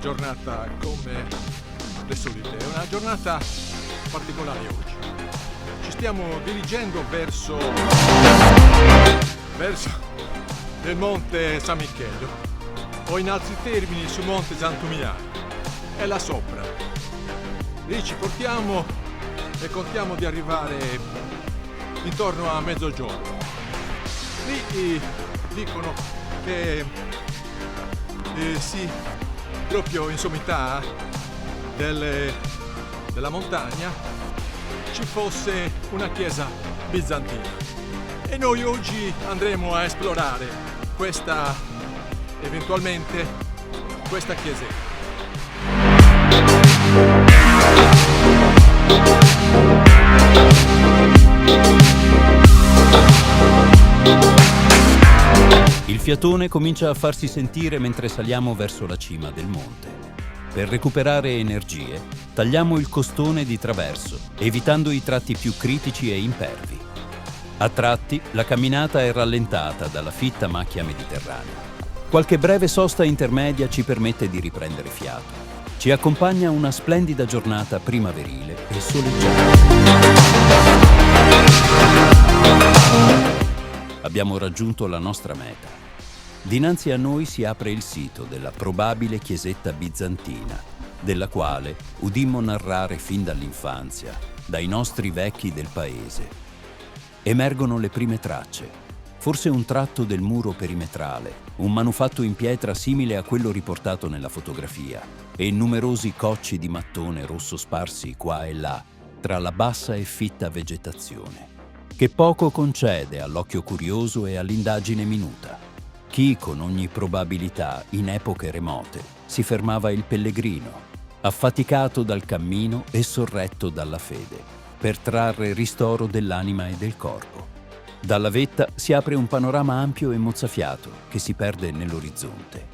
giornata come le solite, è una giornata particolare oggi. Ci stiamo dirigendo verso il monte San Michele, o in altri termini su monte Santumiano, è là sopra. Lì ci portiamo e contiamo di arrivare intorno a mezzogiorno. Lì dicono che sì, proprio in sommità della montagna ci fosse una chiesa bizantina, e noi oggi andremo a esplorare eventualmente questa chiesetta. Il fiatone comincia a farsi sentire mentre saliamo verso la cima del monte. Per recuperare energie, tagliamo il costone di traverso, evitando i tratti più critici e impervi. A tratti, la camminata è rallentata dalla fitta macchia mediterranea. Qualche breve sosta intermedia ci permette di riprendere fiato. Ci accompagna una splendida giornata primaverile e soleggiata. Abbiamo raggiunto la nostra meta. Dinanzi a noi si apre il sito della probabile chiesetta bizantina, della quale udimmo narrare fin dall'infanzia, dai nostri vecchi del paese. Emergono le prime tracce, forse un tratto del muro perimetrale, un manufatto in pietra simile a quello riportato nella fotografia, e numerosi cocci di mattone rosso sparsi qua e là, tra la bassa e fitta vegetazione, che poco concede all'occhio curioso e all'indagine minuta. Chi, con ogni probabilità, in epoche remote, si fermava il pellegrino, affaticato dal cammino e sorretto dalla fede, per trarre ristoro dell'anima e del corpo. Dalla vetta si apre un panorama ampio e mozzafiato che si perde nell'orizzonte.